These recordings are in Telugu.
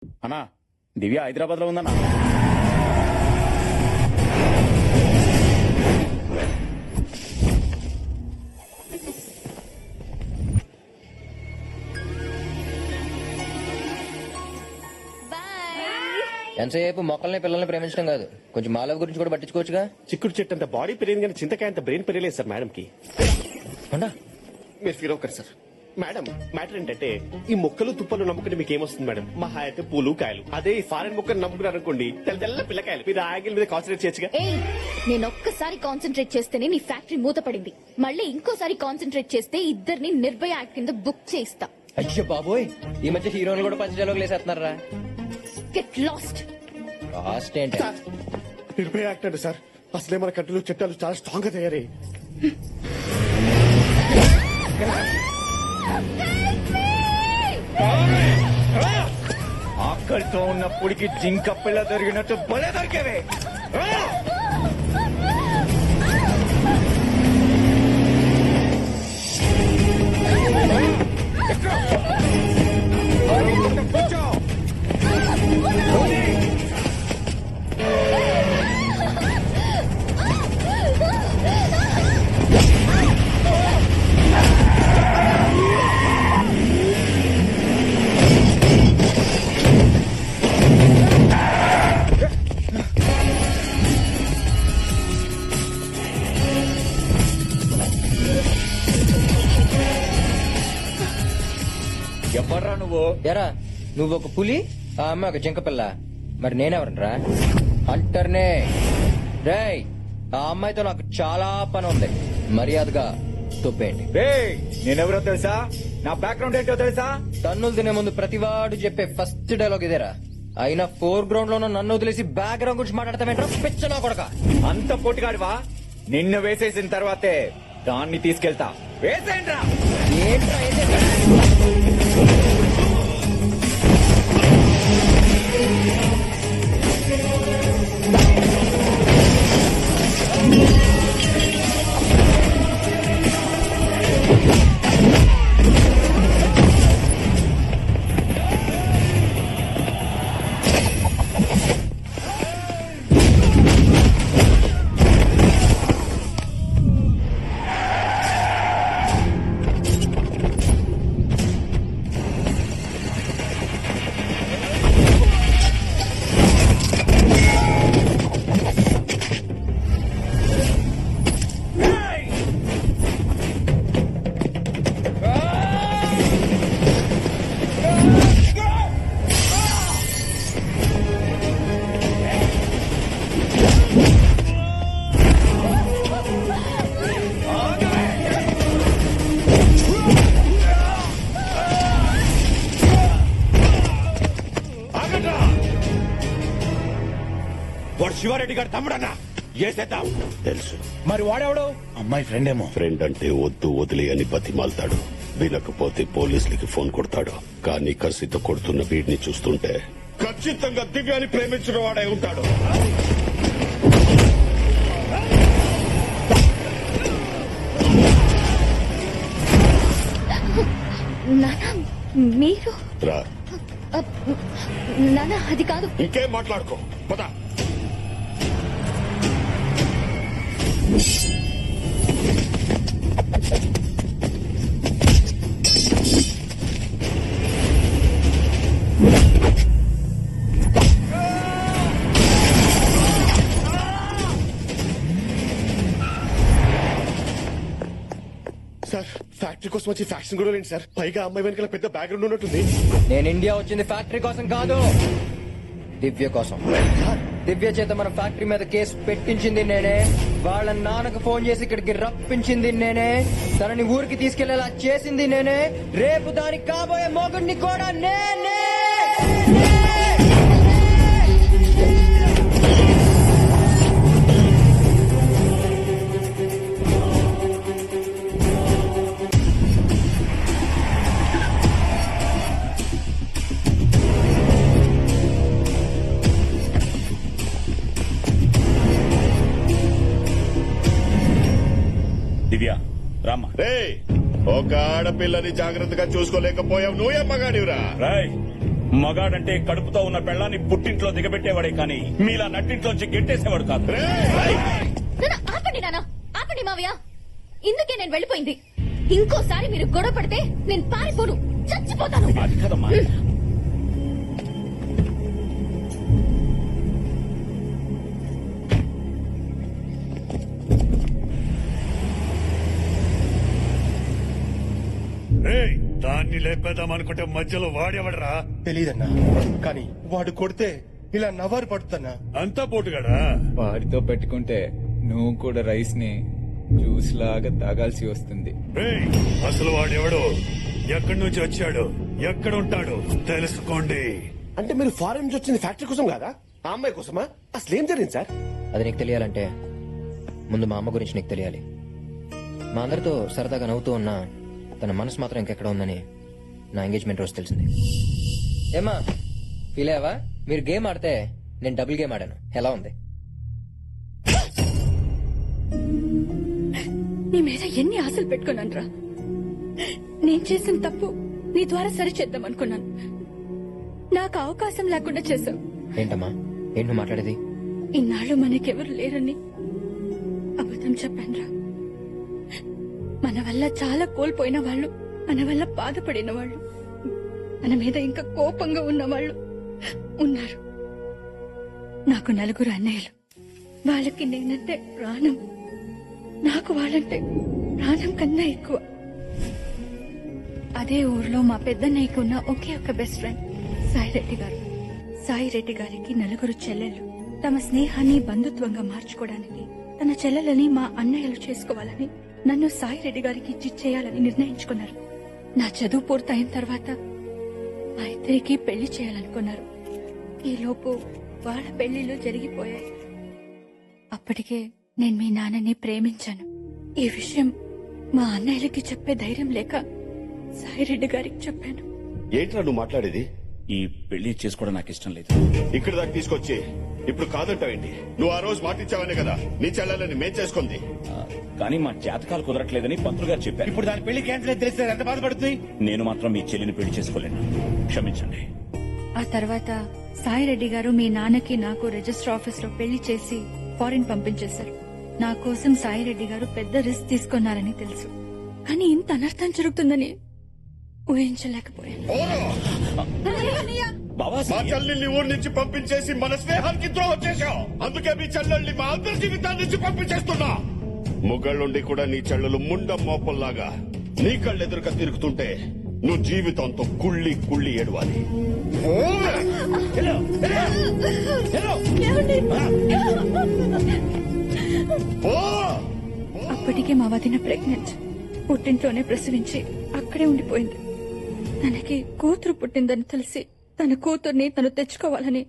అన్నా దివ్య హైదరాబాద్ లో ఉందన్నా. ఎంతసేపు మొక్కల్ని పిల్లల్ని ప్రేమించడం కాదు, కొంచెం మాలవ గురించి కూడా పట్టించుకోవచ్చుగా. చిక్కుడు చెట్టు అంత బాడీ పెరిగింది కానీ చింతకాయ అంత బ్రెయిన్ పెరగలేదు సార్ మేడం కి. అవునా? మీరు ఫీల్ అవ్వకరు సార్. మేడం మ్యాటర్ ఏంటంటే ఈ మొక్కలు తుప్పలు నమ్ముకుంటే మీకు ఏమొస్తుంది మేడం? మహా అయితే పూలు కాయలు. అదే ఈ ఫారెన్ మొక్కలు నమ్ముకున్నారు అనుకోండి, తెల్ల తెల్ల పిల్లకాయలు. మీరు ఆగిల్ మీద కాన్సన్ట్రేట్ చేయొచ్చుగా. ఏయ్, నేను ఒక్కసారి కాన్సన్ట్రేట్ చేస్తేనే నీ ఫ్యాక్టరీ మూతపడింది. మళ్ళీ ఇంకోసారి కాన్సన్ట్రేట్ చేస్తే ఇద్దరిని నిర్భయ యాక్ట్ కింద బుక్ చేయిస్తా. అయ్యో బాబోయ్, ఈ మధ్య హీరోలు కూడా పంచజాలోకి లేసేస్తున్నారా? Get lost. లాస్ట్ ఏంటి? సార్ నిర్భయ యాక్ట్ అంటే సార్ అసలే మన కంట్రీలో చట్టాలు చాలా స్ట్రాంగ్ గా తయారయ్యాయి. ఆకలితో ఉన్నప్పటికి జింక పిల్ల దొరికినట్టు భలే దొరికేవే. ఎవర్రా నువ్వు? ఎరా, నువ్వు ఒక పులి, ఆ అమ్మాయి ఒక జింక పిల్ల, మరి నేనెవరనరా? అంటర్నే. రేయ్, ఆ అమ్మాయితో నాకు చాలా పని ఉంది, మర్యాదగా తొప్పేయండి. నేనెవరో తెలుసా? నా బ్యాక్గ్రౌండ్ ఏంటో తెలుసా? తన్నులు తినే ముందు ప్రతివాడు చెప్పే ఫస్ట్ డైలాగ్ ఇదేరా. అయినా ఫోర్ గ్రౌండ్ లో నన్ను వదిలేసి బ్యాక్గ్రౌండ్ గురించి మాట్లాడతామేంట్రా పిచ్చనా కొడక? అంత పోటీగాడివా? నిన్ను వేసేసిన తర్వాతే దాన్ని తీసుకెళ్తా. వేసేయండ్రా. ఏంట్రా ఏసేది? వాడు శివారెడ్డి గారు తమ్ముడన్నా, ఏసేద్దాం. తెలుసు. మరి వాడెవడు? అమ్మాయి ఫ్రెండ్ ఏమో. ఫ్రెండ్ అంటే వద్దు వదిలి అని బతిమాలతాడు. వినకపోతే పోలీసులకి ఫోన్ కొడతాడు. కానీ కసితో కొడుతున్న వీడిని చూస్తుంటే ఖచ్చితంగా దివ్యాన్ని ప్రేమించిన వాడే ఉంటాడు. నానా, మీరు రా, నానా అది కాదు. ఇంకేం మాట్లాడుకో, పద. సార్ ఫ్యాక్టరీ కోసం వచ్చి ఫ్యాక్షన్ కూడా లేండి సార్. పైగా అమ్మాయి వెనకాల పెద్ద బ్యాక్గ్రౌండ్ ఉన్నట్టుంది. నేను ఇండియా వచ్చింది ఫ్యాక్టరీ కోసం కాదు, దివ్య కోసం. దివ్య చేత మన ఫ్యాక్టరీ మీద కేసు పెట్టించింది నేనే. వాళ్ళ నాన్నకు ఫోన్ చేసి ఇక్కడికి రప్పించింది నేనే. తనని ఊరికి తీసుకెళ్లేలా చేసింది నేనే. రేపు దానికి కాబోయే మొగుడిని కూడా నేనే. దివ్య రామ్మా. రే, ఒక ఆడపిల్లని జాగ్రత్తగా చూసుకోలేకపోయావు, నువ్వే మగాడివిరా. రాయ్, మగాడంటే కడుపుతో ఉన్న పెళ్ళాన్ని పుట్టింట్లో దిగబెట్టేవాడే కానీ మీలా నట్టింట్లోంచి గెట్టేసేవాడు కాదు. నాన్న, ఆపండి నాన్న, ఆపండి మావయ్య. ఇందుకే నేను వెళ్ళిపోయింది. ఇంకోసారి మీరు గొడవ పడితే నేను పారిపోను, చచ్చిపోతాను. అది కదమ్మా. దాన్ని లేపేద్దాం అనుకుంటే మధ్యలో వాడేవడరా? తెలీదన్నా, కానీ వాడు కొడితే ఇలా నవారు పడుతున్నా. అంతా పోటుగాడా? వాడితో పెట్టుకుంటే నువ్వు కూడా రైస్ ని జ్యూస్ లాగా తాగాల్సి వస్తుంది. రేయ్, అసలు వాడెవడు? ఎక్కడి నుంచి వచ్చాడు? ఎక్కడ ఉంటాడు? తెలుసుకోండి. అంటే మీరు ఫారెన్ నుంచి వచ్చింది ఫ్యాక్టరీ కోసం కాదా? ఆ అమ్మాయి కోసమా? అసలు ఏం జరిగింది సార్? అది నీకు తెలియాలంటే ముందు మా అమ్మ గురించి నీకు తెలియాలి. మా అందరితో సరదాగా నవ్వుతూ ఉన్నా తన మనసు మాత్రం ఇంకెక్కడ ఉందని నా ఎంగేజ్మెంట్ రోజు తెలిసింది. ఏమా ఫీల్ అయ్యావా? మీరు గేమ్ ఆడితే నేను డబుల్ గేమ్ ఆడాను. ఎలా ఉంది? నీ మీద ఎన్ని ఆశలు పెట్టుకున్నాను. నేను చేసిన తప్పు నీ ద్వారా సరిచేద్దాం అనుకున్నాను. నాకు అవకాశం లేకుండా చేశావు. ఏంటమ్మా, ఏంటి నువ్వు మాట్లాడేది? ఇన్నాళ్ళు మనకెవరు లేరని అబద్ధం చెప్పానురా. మన వల్ల చాలా కోల్పోయిన వాళ్ళు, మన వల్ల బాధపడిన వాళ్ళు, మన మీద ఇంకా కోపంగా ఉన్న వాళ్ళు ఉన్నారు. నాకు 4 అన్నయ్యలు. వాళ్ళకి నేనంటే ప్రాణం. నాకు వాళ్ళంటే ప్రాణం కన్నా ఎక్కువ. అదే ఊర్లో మా పెద్దన్నయ్యకు ఉన్న ఒకే ఒక బెస్ట్ ఫ్రెండ్ సాయిరెడ్డి గారు. సాయిరెడ్డి గారికి 4 చెల్లెళ్ళు. తమ స్నేహాన్ని బంధుత్వంగా మార్చుకోవడానికి తన చెల్లెలని మా అన్నయ్యలు చేసుకోవాలని నన్ను సాయిరెడ్డి గారికి ఇచ్చేయాలని నిర్ణయించుకున్నారు. నా చదువు పూర్తయిన తర్వాత మా ఇద్దరికి పెళ్లి చేయాలనుకున్నారు. ఈలోపు వాళ్ళ పెళ్లిళ్ళు జరిగిపోయాయి. అప్పటికే నేను మీ నాన్నని ప్రేమించాను. ఈ విషయం మా అన్నయ్యలకి చెప్పే ధైర్యం లేక సాయిరెడ్డి గారికి చెప్పాను. ఏంట్రా నువ్వు మాట్లాడేది? ఈ పెళ్లి చేసుకోవడం నాకు ఇష్టం లేదు. ఇక్కడ దాకా తీసుకొచ్చి ఇప్పుడు కాదంటావేంటి? నువ్వు ఆ రోజు మాటిచ్చావనే కదా నీ చెల్లెలని మేం చేసుకుంది. కానీ మా జాతకాలు కుదరట్లేదని పంతులు గారు చెప్పారు. ఇప్పుడు దాని పెళ్లి క్యాన్సిల్ అయితే తెలిస్తే ఎంత బాధపడుతుంది? నేను మాత్రం మీ చెల్లిని పెళ్లి చేసుకోలేను. క్షమించండి. ఆ తర్వాత సాయిరెడ్డి గారు మీ నాన్నకి నాకు రిజిస్టర్ ఆఫీస్ లో పెళ్లి చేసి ఫారిన్ పంపించేశారు. నా కోసం సాయిరెడ్డి గారు పెద్ద రిస్క్ తీసుకున్నారని తెలుసు. కానీ ఇంత అనర్థం జరుగుతుందని ఊహించలేకపోయాను. బాబా మా చెల్లెల్ని ఊరి నుంచి పంపించేసి మన స్నేహానికి ద్రోహం చేశావు. అందుకే మీ చెల్లెల్ని మా అందరి జీవితాన్ని నుంచి పంపించేస్తున్నా. ముగ్గుళ్ళుండి కూడా నీ చెల్లెలు ముండ మోపల్లాగా నీ కళ్ళెదురుగా తిరుగుతుంటే నువ్వు జీవితంతో కుళ్ళి కుళ్ళి ఏడవాలి. అప్పటికే మా వదిన ప్రెగ్నెంట్. పుట్టింట్లోనే ప్రసవించి అక్కడే ఉండిపోయింది. తనకి కూతురు పుట్టిందని తెలిసి తన కూతుర్ని తను తెచ్చుకోవాలని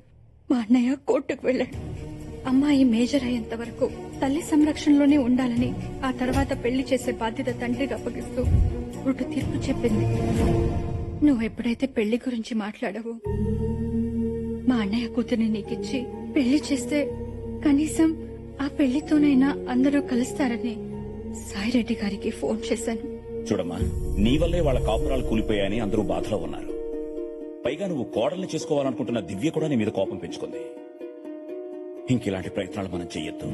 మా అన్నయ్య కోర్టుకు వెళ్ళాడు. అమ్మాయి మేజర్ అయ్యేంత వరకు తల్లి సంరక్షణలోనే ఉండాలని, ఆ తర్వాత పెళ్లి చేసే బాధ్యత తండ్రికి అప్పగిస్తూ కోర్టు తీర్పు చెప్పింది. నువ్వు ఎప్పుడైతే పెళ్లి గురించి మాట్లాడావో మా అన్నయ్య కూతుర్ని నీకిచ్చి పెళ్లి చేస్తే కనీసం ఆ పెళ్లితోనైనా అందరూ కలుస్తారని సాయిరెడ్డి గారికి ఫోన్ చేశాను. చూడమ్మా, నీ వల్లే వాళ్ళ కాపురాలు కూలిపోయాయని అందరూ బాధలో ఉన్నారు. పైగా నువ్వు కోడల్ని చేసుకోవాలనుకుంటున్న దివ్య కూడా నీ మీద కోపం పెంచుకుంది. ఇంకిలాంటి ప్రయత్నాలు మనం చెయ్యొద్దు.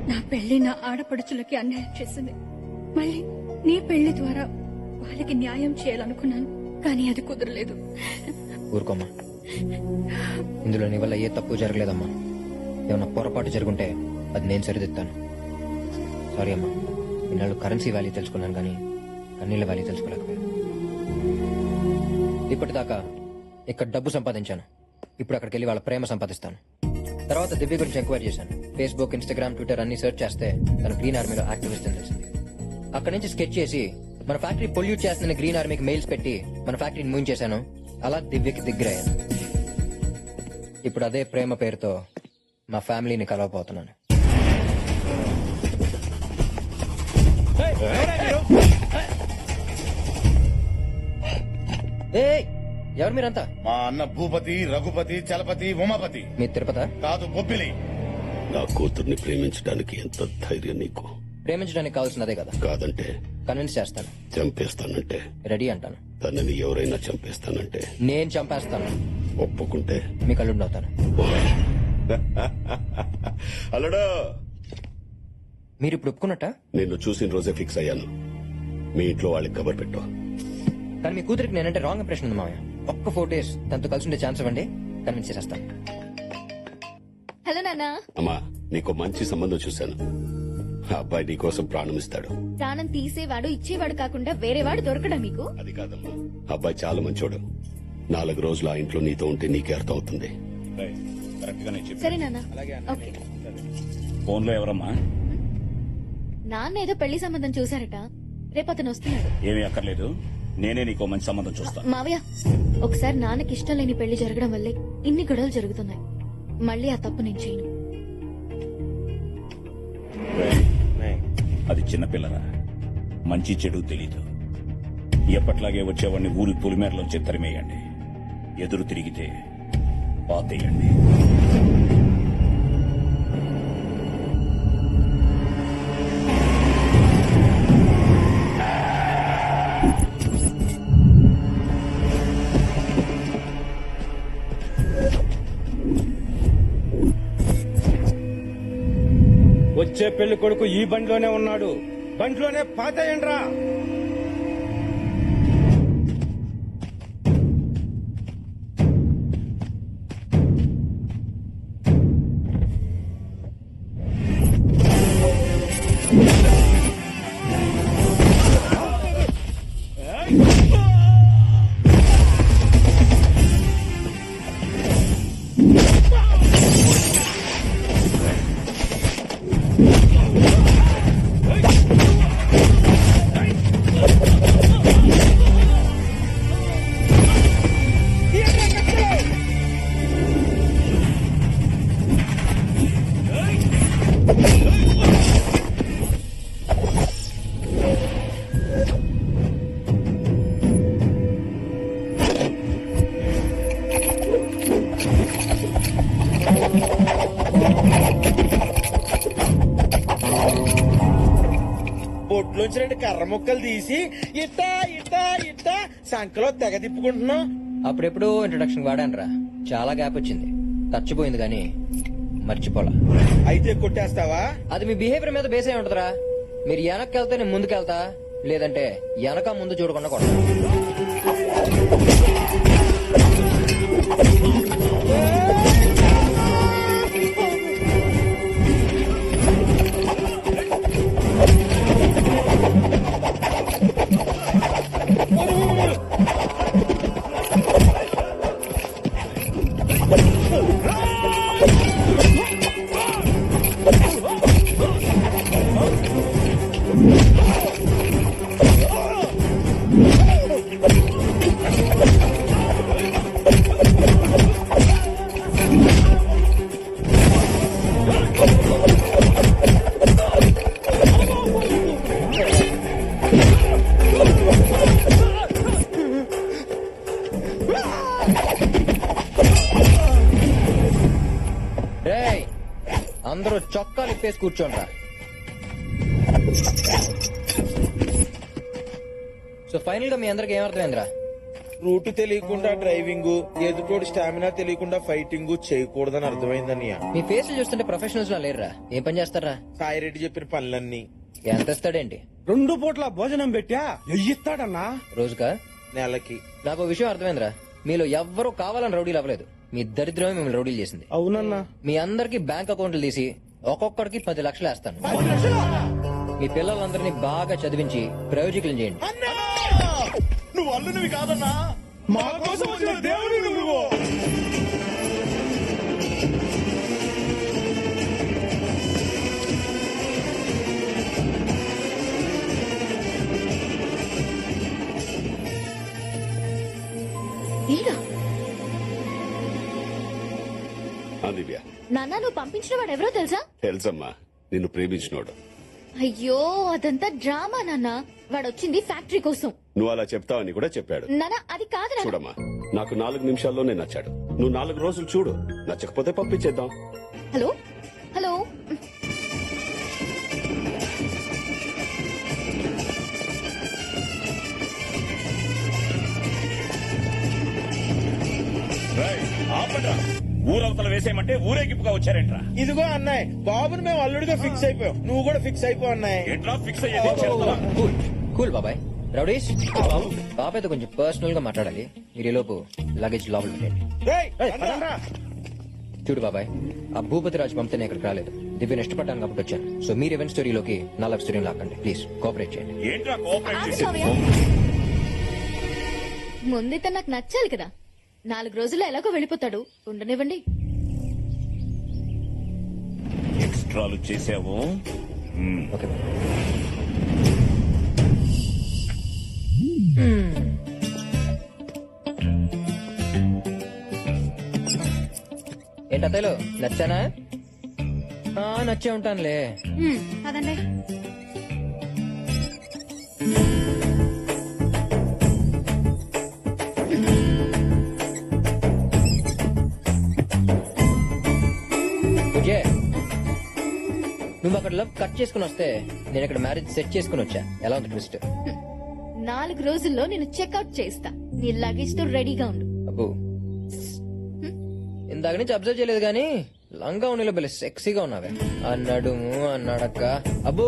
నా పెళ్లి నా ఆడపడుచులకి అన్యాయం చేసింది. మళ్ళీ నీ పెళ్లి ద్వారా వాళ్ళకి న్యాయం చేయాలనుకున్నాను, కానీ అది కుదరలేదు. ఊరుకోమ్మా, ఇందులో నీ వల్ల ఏ తప్పు జరగలేదమ్మా. ఏమన్నా పొరపాటు జరుగుంటే అది నేను సరిదిద్దాను. సారీ అమ్మా. ఇన్నాళ్ళు కరెన్సీ వాల్యూ తెలుసుకున్నాను కానీ కన్నీళ్ళ వాల్యూ తెలుసుకోలేకపోయాను. ఇప్పటిదాకా ఇక్కడ డబ్బు సంపాదించాను, ఇప్పుడు అక్కడికి వెళ్ళి వాళ్ళ ప్రేమ సంపాదిస్తాను. తర్వాత దివ్య గురించి ఎంక్వైరీ చేశాను. ఫేస్బుక్, ఇన్స్టాగ్రామ్, ట్విట్టర్ అన్ని సెర్చ్ చేస్తే తన గ్రీన్ ఆర్మీలో యాక్టివిస్ట్ అని తెలిసింది. అక్కడి నుంచి స్కెచ్ చేసి మన ఫ్యాక్టరీ పొల్యూట్ చేస్తున్న గ్రీన్ ఆర్మీకి మెయిల్స్ పెట్టి మన ఫ్యాక్టరీని మూయించేశాను. అలా దివ్యకి దగ్గరయ్యాను. ఇప్పుడు అదే ప్రేమ పేరుతో మా ఫ్యామిలీని కలవబోతున్నాను. ఏయ్, ఎవరు మీరంతా? మా అన్న భూపతి, రఘుపతి, చలపతి, ఉమాపతి. మీ తిరుపత? కాదు, బొబ్బిలి. నా కూతుర్ని ప్రేమించడానికి ఎంత ధైర్యం నీకు? ప్రేమించడానికి కావాల్సినదే కదా. కాదంటే కన్విన్స్ చేస్తాను. చంపేస్తానంటే రెడీ అంటాను. తనని ఎవరైనా చంపేస్తానంటే నేను చంపేస్తాను. ఒప్పుకుంటే మీ కళ్ళు అవుతాను. అల్లుడు, మీరు ఇప్పుడు ఒప్పుకున్నట్ట? నిన్ను చూసిన రోజే ఫిక్స్ అయ్యాను. మీ ఇంట్లో వాళ్ళకి కబర్ పెట్టు. కానీ మీ కూతురికి నేనంటే రాంగ్ ఇంప్రెషన్ ఉంది మామయ్య. ఒక్క 4 days తనతో కలిసి ఉండే ఛాన్స్ ఇవ్వండి, కన్విన్స్ చేసేస్తాను. హలో నాన్న. అమ్మా, నీకు మంచి సంబంధం చూశాను. ఆ అబ్బాయి నీ కోసం ప్రాణం ఇస్తాడు. ప్రాణం తీసేవాడు ఇచ్చేవాడు కాకుండా వేరేవాడు దొరకడా మీకు? అది కాదమ్మా, అబ్బాయి చాలా మంచోడు. 4 రోజులు ఆ ఇంట్లో నీతో ఉంటే నీకే అర్థం అవుతుంది. కరెక్ట్ గానే చెప్పు. సరే నాన్న. ఓకే. ఫోన్ లో ఎవరమ్మా? నాన్న ఏదో పెళ్లి సంబంధం చూశారట, రేపు అతను వస్తున్నాడు. ఏమీ అక్కర్లేదు, నేనే నీకో మంచి సంబంధం చూస్తాను. మావయ్య, ఒకసారి నాన్నకి ఇష్టం లేని పెళ్లి జరగడం వల్లే ఇన్ని గొడవలు జరుగుతున్నాయి. మళ్ళీ ఆ తప్పు నేను చేయను. అది చిన్నపిల్లరా, మంచి చెడు తెలీదు. ఎప్పట్లాగే వచ్చేవాడిని ఊరి పులిమేరలోంచి తరిమేయండి. ఎదురు తిరిగితే పాతేయండి. వచ్చే పెళ్లి కొడుకు ఈ బండిలోనే ఉన్నాడు. బండిలోనే పాతేయండ్రా. బొట్లోంచి 2 కర్ర ముక్కలు తీసి ఇట్టా ఇట్టా ఇట్టా సంకలో తెగ తిప్పుకుంటున్నాం. అప్పుడెప్పుడు ఇంట్రొడక్షన్ వాడానురా, చాలా గ్యాప్ వచ్చింది. చచ్చిపోయింది కానీ మర్చిపోలా. అయితే కొట్టేస్తావా? అది మీ బిహేవియర్ మీద బేస్ అయి ఉంటదిరా. మీరు వెనక్కి వెళ్తే నేను ముందుకెళ్తా, లేదంటే వెనక ముందు చూడకుండా కొడతా. రేయ్, అందరూ చొక్కాలు ఇప్పేసి కూర్చోండ్రా. సో ఫైనల్ గా మీ అందరికి ఏమర్థమైందిరా? రూట్ తెలియకుండా డ్రైవింగ్, ఎదుటోడు స్టామినా తెలియకుండా ఫైటింగ్ చేయకూడదని అర్థమైందన్నయ్య. మీ ఫేస్ చూస్తుంటే ప్రొఫెషనల్స్ లా లేరురా. ఏం పని చేస్తారా? సాయిరెడ్డి చెప్పిన పనులన్నీ. ఎంత ఇస్తాడేంటి? 2 పూట్ల భోజనం పెట్టా ఎయ్యిస్తాడన్నా. రోజుకా? నెలకి. నాకు విషయం అర్థమైందిరా. మీలో ఎవ్వరూ కావాలని రౌడీలు అవ్వలేదు. మీ దరిద్రమే మిమ్మల్ని రౌడీలు చేసింది. అవునన్నా. మీ అందరికి బ్యాంక్ అకౌంట్లు తీసి ఒక్కొక్కడికి 10 లక్షలు వేస్తాను. మీ పిల్లలందరినీ బాగా చదివించి ప్రయోజకులు చేయండి. నువ్వు అల్లునివి కాదన్నా, మా కోసం వచ్చిన దేవుడి నువ్వు. దివ్య, నాన్న, నువ్వు పంపించిన వాడు ఎవరో తెలుసా? తెలుసమ్మా, నిన్ను ప్రేమించినోడు. అయ్యో, అదంతా డ్రామా నాన్న. వాడు వచ్చింది ఫ్యాక్టరీ కోసం. నువ్వు అలా చెప్తావని కూడా చెప్పాడు. నాన్న, అది కాదు నాన్న. చూడమ్మా, నాకు 4 నిమిషాల్లోనే నచ్చాడు. నువ్వు 4 రోజులు చూడు, నచ్చకపోతే పంపించేద్దాం. Hello hello. ఆపండ్రా. ఊరవతల వేసేయమంటే ఊరేగింపుగా వచ్చారేంట్రా? ఇదిగో అన్నయ్య, బాబుని మేము అల్లుడిగా ఫిక్స్ అయిపోయాం, నువ్వు కూడా ఫిక్స్ అయిపో అన్నయ్య. ఏంట్రా ఫిక్స్ అయ్యేది? చేస్తావా? కూల్ కూల్ బాబాయ్. రౌడీష్ బాబాయ్తో కొంచెం పర్సనల్ గా మాట్లాడాలి. మీరు ఈ లోపు లగేజ్ లోపల పెట్టండి. రేయ్, పదండ్రా. చూడు బాబాయ్, ఆ భూపతి రాజు పంపితే ఇక్కడికి రాలేదు. దివ్యను ఇష్టపడ్డాను కాబట్టి వచ్చాను. సో మీరు ఈవెంట్ స్టోరీలోకి నా లవ్ స్టోరీని లాక్కండి ప్లీజ్. కోఆపరేట్ చేయండి. ఏంట్రా కోఆపరేట్ చేసేది? ముందైతే నాకు నచ్చాలి కదా. 4 రోజుల్లో ఎలాగో వెళ్ళిపోతాడు, ఉండనివ్వండి. ఎక్స్ట్రాలు చేసావు. Okay bye. ఏంటత్తయ్యలు నచ్చానా? నచ్చే ఉంటానులే. అదండి. నువ్వు అక్కడ లవ్ కట్ చేసుకుని వస్తే నేను ఇక్కడ మ్యారేజ్ సెట్ చేసుకుని వచ్చా. ఎలా ఉంది ట్విస్ట్? 4 రోజుల్లో నేను చెక్అవుట్ చేస్తా. నీ లగేజ్ తో రెడీగా ఉండు. అబ్బో, ఇందాక నుంచి అబ్జర్వ్ చేయలేదు గానీ లంగా ఉన్నలో బెల్ల సెక్సీగా ఉన్నావే. అన్నాడు అన్నాడక్క. అబ్బో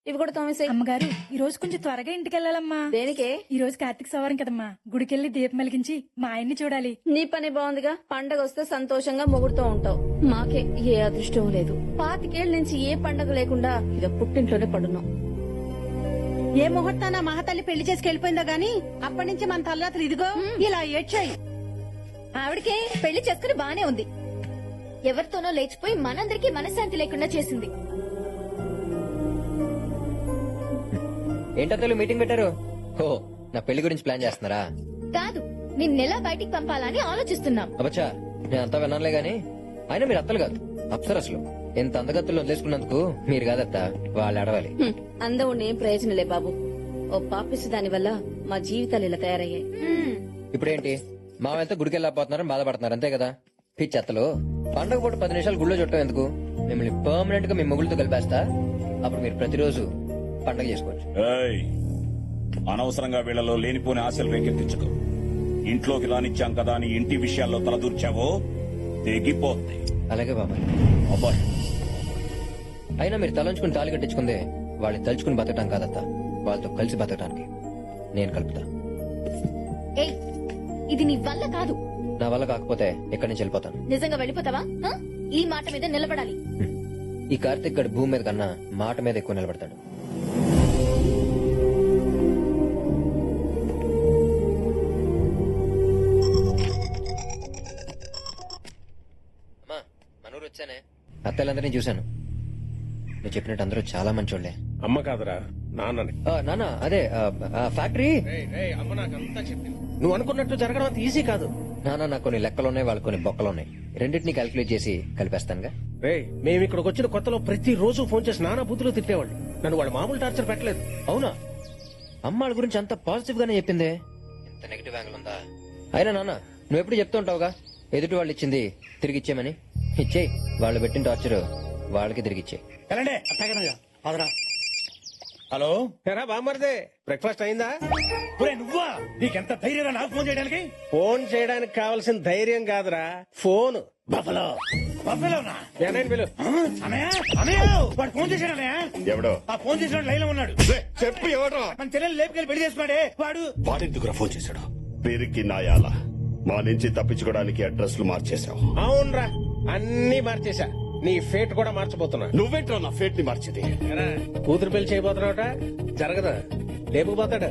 ఇవి కూడా తోమేసే. అమ్మగారు ఈ రోజు కొంచెం త్వరగా ఇంటికి వెళ్ళాలమ్మా. దేనికే? ఈ రోజు కార్తీక సవారం కదమ్మా, గుడికెళ్ళి దీపం వెలిగించి మా ఆయన్ని చూడాలి. నీ పని బాగుందిగా. పండగ వస్తే సంతోషంగా మొగుడుతూ ఉంటావు. మాకే ఏ అదృష్టం లేదు. 25 ఏళ్ల నుంచి ఏ పండగ లేకుండా ఇక పుట్టింట్లోనే పడున్నాం. ఏ ముహూర్తాన మహాతల్లి పెళ్లి చేసుకు వెళ్ళిపోయిందో గాని అప్పటి నుంచి మన తలరాత్రులు ఇదిగో ఇలా ఏడ్చాయి. ఆవిడకే పెళ్లి చేసుకుని బానే ఉంది. ఎవరితోనో లేచిపోయి మనందరికీ మనశ్శాంతి లేకుండా చేసింది. ఏంటో మీటింగ్ పెట్టారు? ఓ, నా పెళ్లి గురించి ప్లాన్ చేస్తున్నారా? కాదు, నిన్నెలా బయటికి పంపాలని ఆలోచిస్తున్నాం. అబ్బచ్చా, నేను అంతా విన్నానులే గాని అయినా మీరు అత్తలు కాదు, అప్సరసలు. ఎంత అందగత్తులు వదిలేసుకున్నందుకు మీరు కాదత్త, వాళ్ళు అడవాలి. అందం ఉండి ఏం ప్రయోజనలే బాబు. ఓ పాపిస్తు దాని వల్ల మా జీవితాలు ఇలా తయారయ్యాయి. ఇప్పుడేంటి మావంతా గుడికి వెళ్ళకపోతున్నారని బాధపడుతున్నారు అంతే కదా? పిచ్చెత్తలు. పండగ పూట 10 నిమిషాలు గుళ్ళో చుట్టం ఎందుకు? మిమ్మల్ని పర్మనెంట్ గా మీ మొగుళ్ళతో కలిపేస్తా. అప్పుడు మీరు ప్రతిరోజు పండగ చేసుకోవచ్చు. ఏయ్, అనవసరంగా వీళ్ళలో లేనిపోని ఆశలు రేకెత్తించకు. ఇంట్లోకి రానిచ్చాం కదా అని ఇంటి విషయాల్లో తలదూర్చావో తెగిపోద్ది. అలాగే బాబాయ్. అబ్బాయి, అయినా మీరు తలంచుకుని తాళి కట్టించుకుందే వాళ్ళని తలుచుకుని బతకటం కాదత్త, వాళ్ళతో కలిసి బతకటానికి నేను కలుపుతా. ఏయ్, ఇది నీ వల్ల కాదు. నా వల్ల కాకపోతే ఎక్కడి నుంచి వెళ్ళిపోతాను. నిజంగా వెళ్ళిపోతావా? ఆ? ఈ మాట మీద నిలబడాలి. ఈ కార్తిక్ గడు భూమి మీద కన్నా మాట మీద ఎక్కువ నిలబడతాడు. మనూరు వచ్చానే, అత్తలందరినీ చూశాను. నువ్వు చెప్పినట్టు అందరూ చాలా మంచోళ్లే. అమ్మ కాదురా, నాన్నని. నాన్న అదే ఫ్యాక్టరీ. అమ్మ నాకంతా చెప్పింది. నువ్వు అనుకున్నట్టు జరగడం అంత ఈజీ కాదు నాన్న. నాకు కొన్ని లెక్కలున్నాయి, వాళ్ళకి కొన్ని బొక్కలున్నాయి. రెండింటినీ క్యాల్కులేట్ చేసి కలిపేస్తానుగా. రే, మేము ఇక్కడికి వచ్చిన కొత్తలో ప్రతి రోజు ఫోన్ చేసి నానా బుద్ధులు తిట్టేవాళ్ళు. నన్ను వాళ్ళు మామూలు టార్చర్ పెట్టలేదు. అవునా? అమ్మాళ్ళ గురించి అంత పాజిటివ్ గానే చెప్పిందే. ఇంత నెగిటివ్ యాంగిల్ ఉందా? అయినా నాన్న, నువ్వు ఎప్పుడు చెప్తూ ఉంటావుగా ఎదుటి వాళ్ళు ఇచ్చింది తిరిగి ఇచ్చేయమని. ఇచ్చేయి. వాళ్ళు పెట్టిన టార్చర్ వాళ్ళకి తిరిగిచ్చేయి. హలో, ఎరా బామ్మర్దే, బ్రేక్ఫాస్ట్ అయిందా? నువ్వా? నీకెంత ధైర్యం నాకు ఫోన్ చేయడానికి? ఫోన్ చేయడానికి కావాల్సిన ధైర్యం కాదురా, ఫోన్. బఫలో బఫలోనా? పిలు. అనయ్య, అనయ్య, వాడు ఫోన్ చేశాడు అన్నయ్య. ఎవడో? ఆ ఫోన్ చేసిన లైన్ లో ఉన్నాడు. చెప్పి ఎవడో? మన చెల్లెలు లేపుకెళ్ళి పెళ్లి చేసుకున్నాడే వాడు. వాడెందుకురా ఫోన్ చేశాడు? పేరుకి నాయాల మా నుంచి తప్పించుకోవడానికి అడ్రస్లు మార్చేశావు. అవునరా, అన్ని మార్చేశా. నీ ఫేట్ కూడా మార్చబోతున్నా. నువ్వేంట్రా నా ఫేట్ ని మార్చేది? కూతురు పెళ్లి చేయబోతున్నావుట, జరగదా? లేపుకుపోతాడు.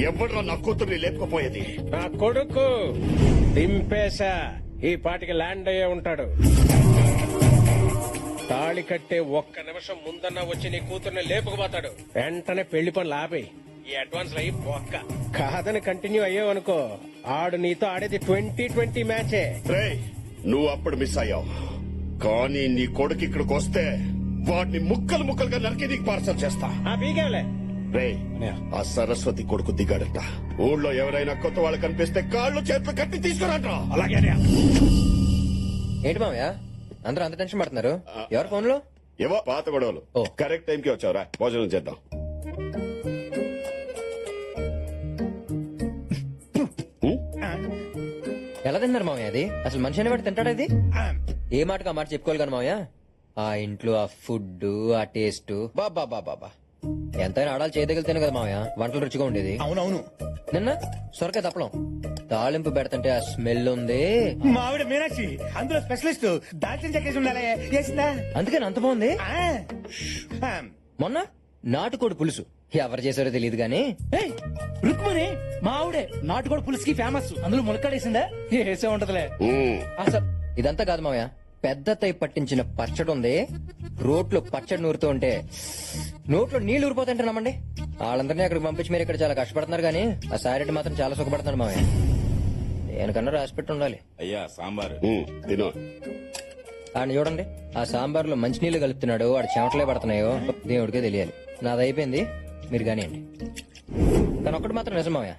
ఎవడ్రా నా కూతుర్ని లేపుకుపోయేది? నా కొడుకు దింపేశా. ఈ పాటికి ల్యాండ్ అయ్యే ఉంటాడు. తాళి కట్టే 1 నిమిషం ముందన్నా వచ్చి నీ కూతుర్ని లేపుకుపోతాడు. వెంటనే పెళ్లి పనులు ఆపేయి. ఈ అడ్వాన్స్ అయ్యి ఒక్క కాదని కంటిన్యూ అయ్యావనుకో, ఆడు నీతో ఆడేది 2020 మ్యాచే. నువ్వు అప్పుడు మిస్ అయ్యావు, కానీ నీ కొడుకు ఇక్కడికి వస్తే వాడిని ముక్కలు ముక్కలుగా నరికి నీకు పార్సల్ చేస్తా. బీగేవలే. రే, ఆ సరస్వతి కొడుకు దిగాడట. ఊళ్ళో ఎవరైనా కొత్త వాళ్ళు కనిపిస్తే కాళ్ళు చేతులు కట్టి తీసుకురాట్రా. అలాగే ఏంటి మామయ్య అందరూ అంత టెన్షన్ పడుతున్నారు? ఎవరు ఫోన్ లో? ఏవో పాత గొడవలు. కరెక్ట్ టైంకి వచ్చావురా, భోజనం చేద్దాం. ఎలా తిన్నారు మామయ్య? అది అసలు మనిషి అనేవాడు తింటాడా? ఇది ఏ మాటకు ఆ మాట చెప్పుకోవాలి కానీ మామయ్య, ఆ ఇంట్లో ఆ ఫుడ్, ఆ టేస్ట్, బాబా బాబా ఎంతైనా ఆడాలి చేయదగిలితేనే కదా మామయ్య వంటలు రుచిగా ఉండేది. అవునవును. నిన్న సొరకాయ తప్పలం తాలింపు పెడతంటే ఆ స్మెల్ ఉంది. మా ఆవిడ మీనాక్షి అందులో స్పెషలిస్ట్, దాల్చిన చెక్కేసి ఉండాలి. చేసిందా? అందుకని అంత బాగుంది. మొన్న నాటుకోడి పులుసు ఎవరు చేశారో తెలియదు గానీ రుక్మని మా ఆవిడే నాటుకోడి పులుసుకి ఫేమస్. అందులో ములక్కాడేసిందా? వేసే ఉంటదిలే. అసలు ఇదంతా కాదు మామయ్య, పెద్ద తై పట్టించిన పచ్చడి ఉంది. రోట్లో పచ్చడి నూరుతూ ఉంటే నోట్లో నీళ్లు ఊరిపోతుంటే నమ్మండి. వాళ్ళందరినీ అక్కడికి పంపించి మీరు ఇక్కడ చాలా కష్టపడుతున్నారు కానీ ఆ సారెడ్డి మాత్రం చాలా సుఖపడుతున్నాడు మామయ్య. దేనికన్నా రాసి పెట్టి ఉండాలి. అయ్యా సాంబార్ తిను. ఆయన చూడండి, ఆ సాంబార్లో మంచినీళ్లు కలుపుతున్నాడు, వాడు చెమటలే పడుతున్నాయో దేవుడికే తెలియాలి. నాది అయిపోయింది, మీరు కానివ్వండి. కానీ ఒక్కటి మాత్రం నిజం మామయ్య,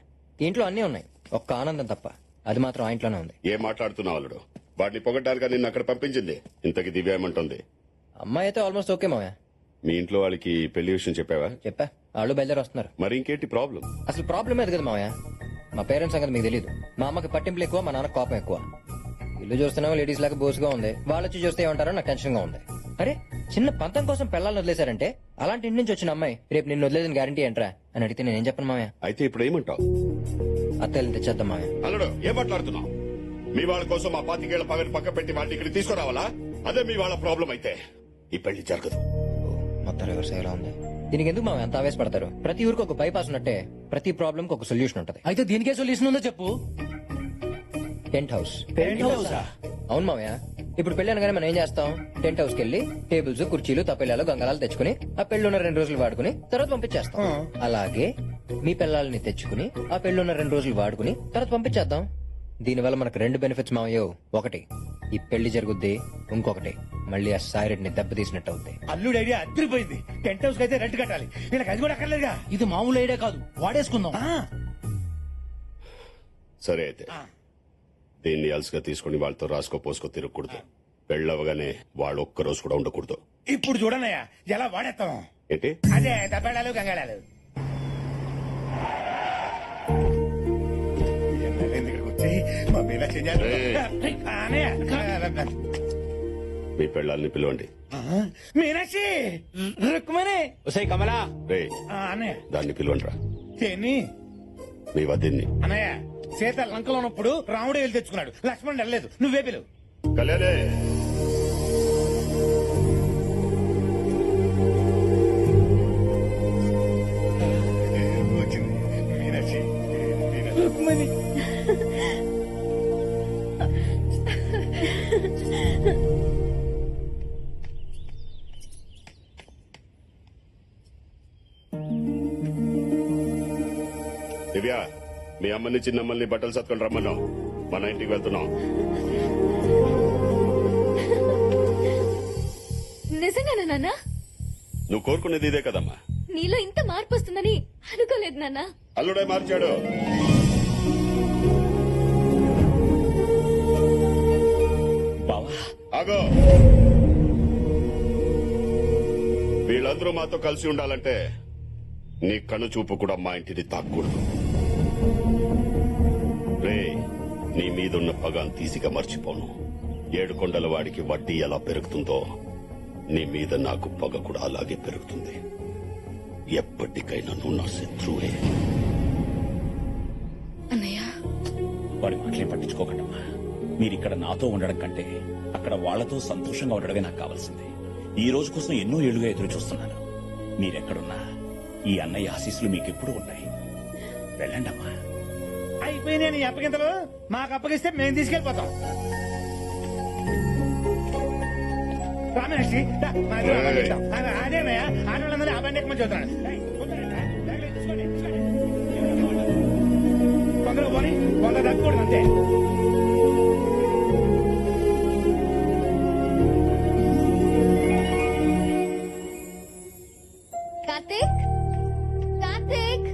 ఇంట్లో అన్నీ ఉన్నాయి, ఒక్క ఆనందం తప్ప. అది మాత్రం ఆ ఇంట్లోనే ఉంది. ఏం మాట్లాడుతున్నావు అల్లుడు? వాడిని పొగడ్డానికి నిన్ను అక్కడ పంపించింది. ఇంతకి దివ్య ఏమంటుంది? అమ్మాయి అయితే ఆల్మోస్ట్ ఓకే మామయ్య. మీ ఇంట్లో వాళ్ళకి పెళ్లి విషయం చెప్పావా? చెప్పా, వాళ్ళు బయలుదేరి వస్తున్నారు. మరి ఇంకేంటి ప్రాబ్లం? అసలు ప్రాబ్లం ఏది కదా మామయ్య, మా పేరెంట్స్ సంగతి మీకు తెలియదు. మా అమ్మకి పట్టింపులు ఎక్కువ, మా నాన్న కోపం ఎక్కువ. ఇల్లు చూస్తున్నావు లేడీస్ లాగా బోసుగా ఉంది, వాళ్ళు వచ్చి చూస్తే ఏమంటారో నాకు టెన్షన్ గా ఉంది. అరే చిన్న పంతం కోసం పిల్లల్ని వదిలేశారంటే అలాంటి ఇంటి నుంచి వచ్చిన అమ్మాయి రేపు నిన్ను వదిలేదని గ్యారంటీ ఏంట్రా అని అడిగితే నేనేం చెప్పను మామయ్య. అయితే ఇప్పుడు ఏమంటావు? అత్తయ్యలు తెచ్చేద్దాం మామయ్య. అల్లుడు ఏం మాట్లాడుతున్నావు? మీ వాళ్ళ కోసం ఆ 25 పగని పక్క పెట్టి వాటిని ఇక్కడ తీసుకురావాలా? అదే మీ వాళ్ళ ప్రాబ్లం అయితే ఈ పెళ్లి జరగదు. మొత్తం రివర్స్ అయ్యేలా ఉంది. దీనికి ఎందుకు మామయ్య అంత ఆవేశపడతారు? ప్రతి ఊరికి ఒక బైపాస్ ఉన్నట్టే ప్రతి ప్రాబ్లం కి ఒక సొల్యూషన్ ఉంటది. అయితే దీనికే సొల్యూషన్ ఉందో చెప్పు. Tent house. హౌసా? అవును మామయ్య. ఇప్పుడు పెళ్లి అనగానే మనం ఏం చేస్తాం? టెంట్ హౌస్ కి వెళ్లి టేబుల్స్, కుర్చీలు, తప్పెళ్ళాలు, గంగళాలు తెచ్చుకుని ఆ పెళ్లి ఉన్న 2 రోజులు వాడుకుని తర్వాత పంపించేస్తాం. అలాగే మీ పిల్లల్ని తెచ్చుకుని ఆ పెళ్లి ఉన్న 2 రోజులు వాడుకుని తర్వాత పంపించేద్దాం. దీనివల్ల మనకు 2 బెనిఫిట్స్ మామయ్య. ఒకటి ఈ పెళ్లి జరుగుద్ది, ఇంకొకటి మళ్ళీ ఆ సాయిరెడ్డిని దెబ్బతీసినట్టు అవుతాయి. అల్లుడు ఐడియా అదిరిపోయింది. టెంట్ హౌస్ అయితే రెంట్ కట్టాలి, వీళ్ళకి అది కూడా అక్కర్లేదుగా. ఇది మామూలు ఐడియా కాదు, వాడేసుకుందాం. సరే అయితే దీన్ని అలసిగా తీసుకుని వాళ్ళతో రాసుకో పోసుకో తిరగకూడదు. పెళ్ళవగానే వాళ్ళు ఒక్క రోజు కూడా ఉండకూడదు. ఇప్పుడు చూడనయ్యా ఎలా వాడేస్తాం. ఏంటి? అదే దబ్బేళాలు గంగాళాలు. మా మీనాక్షి మీ పెళ్ళాలని పిలవండి. మీనాక్షి రుక్మణి కమలా రే అన్నయ్య దాన్ని పిలవండి రా. ఏంటి మీ వద్దని. అన్నయ్య సీత లంకలో ఉన్నప్పుడు రాముడు వెళ్ళి తెచ్చుకున్నాడు, లక్ష్మణుడు వెళ్ళలేదు, నువ్వే పిలువు. కళ్యాణే వచ్చింది మీనాక్షి. రుక్మణి దివ్య మీ అమ్మని చిన్నమ్మల్ని బట్టలు సత్కొని రమ్మన్నాం. మన ఇంటికి వెళ్తున్నాం. నిజంగానా నాన్న? నువ్వు కోరుకునేది ఇదే కదమ్మా. నీలో ఇంత మార్పు వస్తుందని అనుకోలేదు నాన్న. అల్లుడే మార్చాడు. ఆగో, వీళ్ళందరూ మాతో కలిసి ఉండాలంటే నీ కను చూపు కూడా మా ఇంటిని తాక్కూడదు. రే నీ మీదున్న పగాన్ తీసిగా మర్చిపోను. 7 కొండల వాడికి వడ్డీ ఎలా పెరుగుతుందో నీ మీద నాకు పగ కూడా అలాగే పెరుగుతుంది. ఎప్పటికైనా నువ్వు నా శత్రువే. అన్నయ్య వాడి మాటలేం పట్టించుకోకండమ్మా. మీరిక్కడ నాతో ఉండడం కంటే అక్కడ వాళ్లతో సంతోషంగా ఉండడమే నాకు కావాల్సింది. ఈ రోజు కోసం ఎన్నో ఏళ్లుగా ఎదురు చూస్తున్నాను. మీరెక్కడున్నా ఈ అన్నయ్య ఆశీస్సులు మీకెప్పుడు ఉన్నాయి. వెళ్ళండమ్మా. అయిపోయినాయి నీ అప్పగింతలు. మాకు అప్పగిస్తే మేము తీసుకెళ్లిపోతాం. రామేష్ అదేనయ్యా, ఆడవాళ్ళందరూ ఆ బండి ఎక్కువ చూస్తున్నాడు. కొందరు పోనీ కొందరు తగ్గకూడదు అంతే. కార్తీక్, కార్తీక్,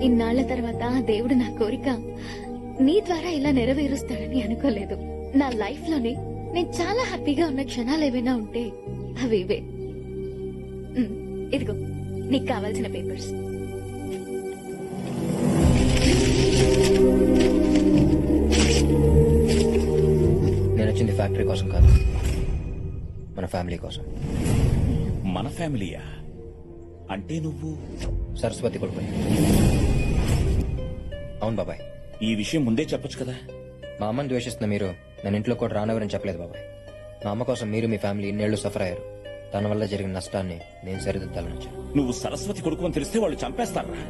ఇన్నాళ్ల తర్వాత దేవుడు నా కోరిక నీ ద్వారా ఇలా నెరవేరుస్తాడని అనుకోలేదు. నా లైఫ్ లోనే నేను చాలా హ్యాపీగా ఉన్న క్షణాలు ఏవైనా ఉంటే అవి ఇవే. ఇదిగో నీకు కావాల్సిన పేపర్స్. నేను వచ్చింది ఫ్యాక్టరీ కోసం కాదు, మన ఫ్యామిలీ కోసం. మన ఫ్యామిలీయా? అంటే నువ్వు సరస్వతి కొడుకు. అవును బాబాయ్. ఈ విషయం ముందే చెప్పొచ్చు కదా. మా అమ్మని ద్వేషిస్తున్న మీరు నేను ఇంట్లో కూడా రానవరని చెప్పలేదు బాబాయ్. మా అమ్మ కోసం మీరు మీ ఫ్యామిలీ ఇన్నేళ్లు సఫర్ అయ్యారు. తన వల్ల జరిగిన నష్టాన్ని నేను సరిదిద్దాలని వచ్చాను. నువ్వు సరస్వతి కొడుకు అని తెలిస్తే వాళ్ళు చంపేస్తారా?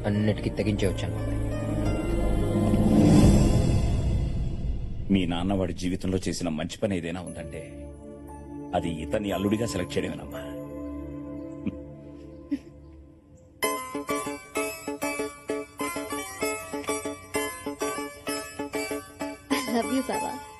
అన్నిటికీ తెగించే వచ్చాను బాబాయ్. మీ నాన్న వాడి జీవితంలో చేసిన మంచి పని ఏదైనా ఉందంటే అది ఇతన్ని అల్లుడిగా సెలెక్ట్ చేయడమేనమ్మా. I love you Baba.